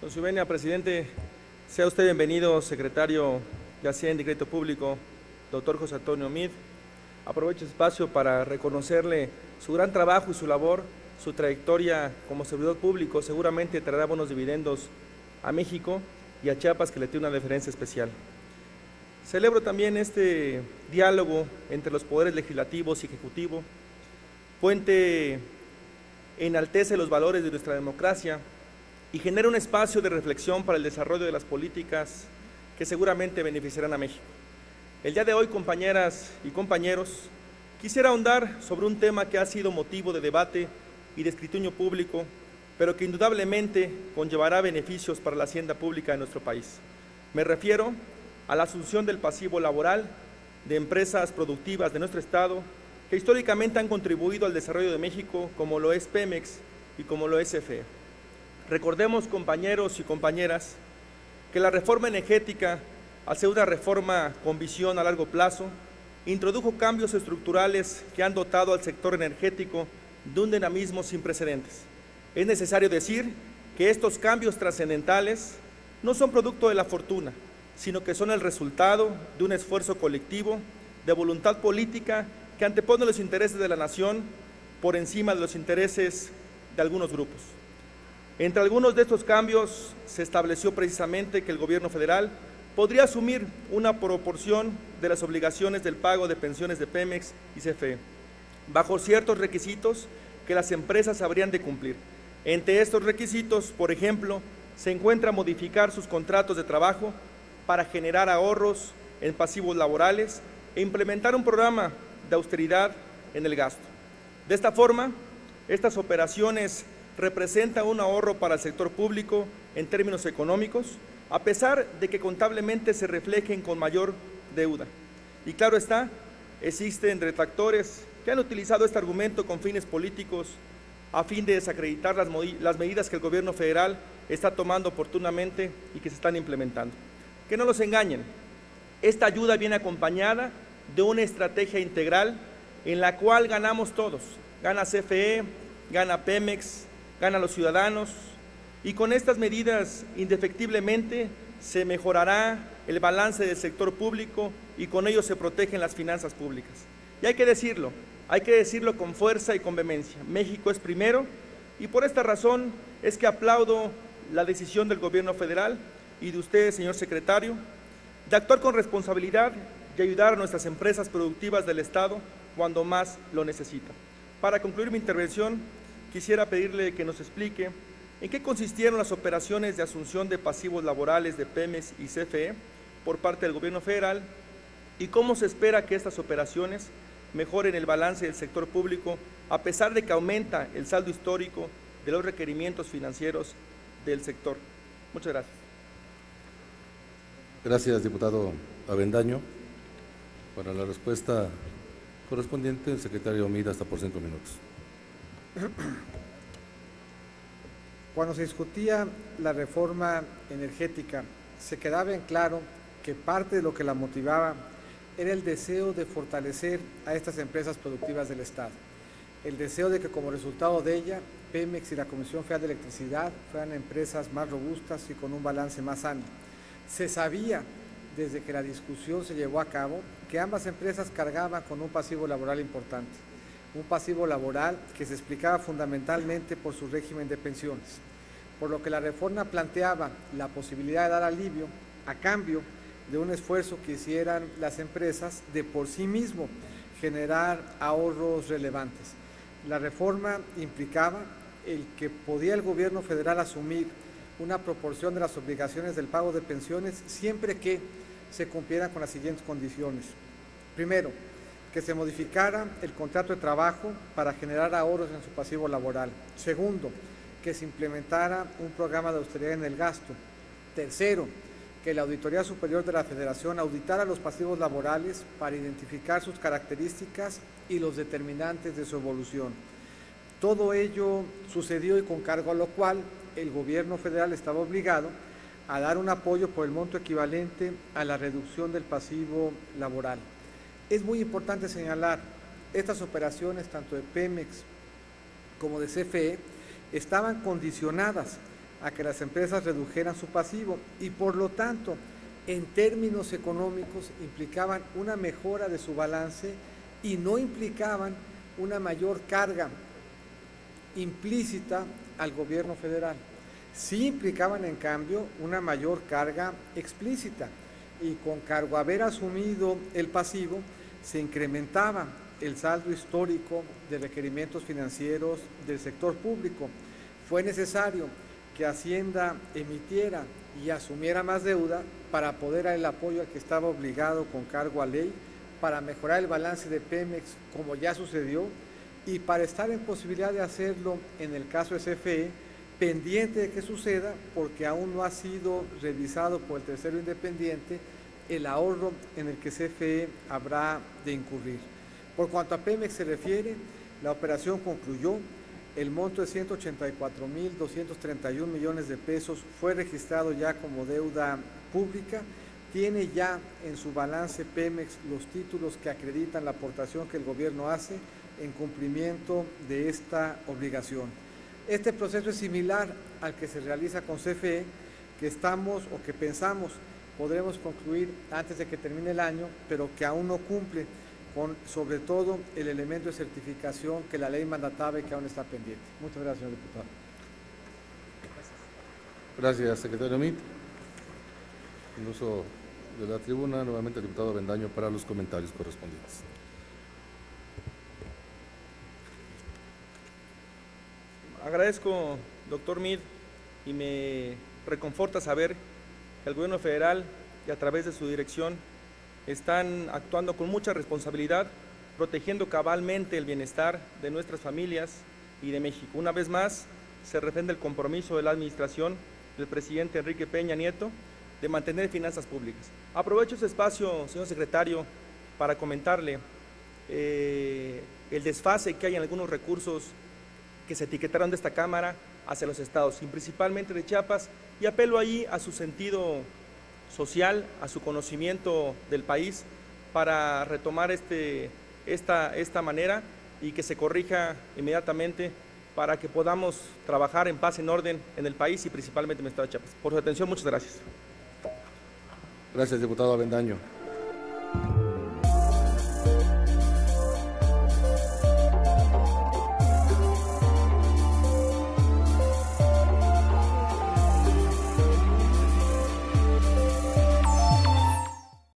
Con su venia, presidente, sea usted bienvenido, secretario de Hacienda y Crédito Público, doctor José Antonio Meade. Aprovecho el espacio para reconocerle su gran trabajo y su labor, su trayectoria como servidor público seguramente traerá buenos dividendos a México y a Chiapas, que le tiene una deferencia especial. Celebro también este diálogo entre los poderes legislativos y ejecutivo, puente enaltece los valores de nuestra democracia y genera un espacio de reflexión para el desarrollo de las políticas que seguramente beneficiarán a México. El día de hoy, compañeras y compañeros, quisiera ahondar sobre un tema que ha sido motivo de debate y de escrutinio público, pero que indudablemente conllevará beneficios para la hacienda pública de nuestro país. Me refiero a la asunción del pasivo laboral de empresas productivas de nuestro Estado que históricamente han contribuido al desarrollo de México, como lo es Pemex y como lo es CFE. Recordemos, compañeros y compañeras, que la reforma energética, al ser una reforma con visión a largo plazo, introdujo cambios estructurales que han dotado al sector energético de un dinamismo sin precedentes. Es necesario decir que estos cambios trascendentales no son producto de la fortuna, sino que son el resultado de un esfuerzo colectivo, de voluntad política que antepone los intereses de la nación por encima de los intereses de algunos grupos. Entre algunos de estos cambios se estableció precisamente que el gobierno federal podría asumir una proporción de las obligaciones del pago de pensiones de Pemex y CFE, bajo ciertos requisitos que las empresas habrían de cumplir. Entre estos requisitos, por ejemplo, se encuentra modificar sus contratos de trabajo para generar ahorros en pasivos laborales e implementar un programa de austeridad en el gasto. De esta forma, estas operaciones representan un ahorro para el sector público en términos económicos, a pesar de que contablemente se reflejen con mayor deuda. Y claro está, existen detractores que han utilizado este argumento con fines políticos a fin de desacreditar las medidas que el gobierno federal está tomando oportunamente y que se están implementando. Que no los engañen, esta ayuda viene acompañada de una estrategia integral en la cual ganamos todos, gana CFE, gana Pemex, ganan los ciudadanos, y con estas medidas indefectiblemente se mejorará el balance del sector público y con ello se protegen las finanzas públicas. Y hay que decirlo con fuerza y con vehemencia, México es primero, y por esta razón es que aplaudo la decisión del gobierno federal y de usted, señor secretario, de actuar con responsabilidad y ayudar a nuestras empresas productivas del Estado cuando más lo necesitan. Para concluir mi intervención, quisiera pedirle que nos explique en qué consistieron las operaciones de asunción de pasivos laborales de Pemex y CFE por parte del gobierno federal y cómo se espera que estas operaciones mejoren el balance del sector público a pesar de que aumenta el saldo histórico de los requerimientos financieros del sector. Muchas gracias. Gracias, diputado Avendaño. Para la respuesta correspondiente, el secretario Meade, hasta por 5 minutos. Cuando se discutía la reforma energética, se quedaba en claro que parte de lo que la motivaba era el deseo de fortalecer a estas empresas productivas del Estado, el deseo de que como resultado de ella, Pemex y la Comisión Federal de Electricidad fueran empresas más robustas y con un balance más sano. Se sabía desde que la discusión se llevó a cabo que ambas empresas cargaban con un pasivo laboral importante, un pasivo laboral que se explicaba fundamentalmente por su régimen de pensiones, por lo que la reforma planteaba la posibilidad de dar alivio a cambio de un esfuerzo que hicieran las empresas de por sí mismo generar ahorros relevantes. La reforma implicaba el que podía el gobierno federal asumir una proporción de las obligaciones del pago de pensiones siempre que se cumplieran con las siguientes condiciones. Primero, que se modificara el contrato de trabajo para generar ahorros en su pasivo laboral. Segundo, que se implementara un programa de austeridad en el gasto. Tercero, que la Auditoría Superior de la Federación auditara los pasivos laborales para identificar sus características y los determinantes de su evolución. Todo ello sucedió y con cargo a lo cual el gobierno federal estaba obligado a dar un apoyo por el monto equivalente a la reducción del pasivo laboral. Es muy importante señalar, estas operaciones, tanto de Pemex como de CFE, estaban condicionadas a que las empresas redujeran su pasivo y por lo tanto, en términos económicos, implicaban una mejora de su balance y no implicaban una mayor carga implícita al gobierno federal. Sí implicaban, en cambio, una mayor carga explícita y con cargo a haber asumido el pasivo, se incrementaba el saldo histórico de requerimientos financieros del sector público. Fue necesario que Hacienda emitiera y asumiera más deuda para poder dar el apoyo al que estaba obligado con cargo a ley, para mejorar el balance de Pemex, como ya sucedió, y para estar en posibilidad de hacerlo en el caso de CFE, pendiente de que suceda, porque aún no ha sido revisado por el tercero independiente el ahorro en el que CFE habrá de incurrir. Por cuanto a Pemex se refiere, la operación concluyó, el monto de 184.231 millones de pesos fue registrado ya como deuda pública, tiene ya en su balance Pemex los títulos que acreditan la aportación que el gobierno hace en cumplimiento de esta obligación. Este proceso es similar al que se realiza con CFE, que estamos o que pensamos podremos concluir antes de que termine el año, pero que aún no cumple con, sobre todo, el elemento de certificación que la ley mandataba y que aún está pendiente. Muchas gracias, señor diputado. Gracias, secretario Meade. En uso de la tribuna, nuevamente el diputado Avendaño para los comentarios correspondientes. Agradezco, doctor Meade, y me reconforta saber que el gobierno federal y a través de su dirección están actuando con mucha responsabilidad, protegiendo cabalmente el bienestar de nuestras familias y de México. Una vez más, se refrenda el compromiso de la administración del presidente Enrique Peña Nieto de mantener finanzas públicas. Aprovecho este espacio, señor secretario, para comentarle el desfase que hay en algunos recursos que se etiquetaron de esta Cámara hacia los estados, y principalmente de Chiapas, y apelo ahí a su sentido social, a su conocimiento del país, para retomar esta manera y que se corrija inmediatamente para que podamos trabajar en paz, en orden en el país y principalmente en el estado de Chiapas. Por su atención, muchas gracias. Gracias, diputado Avendaño.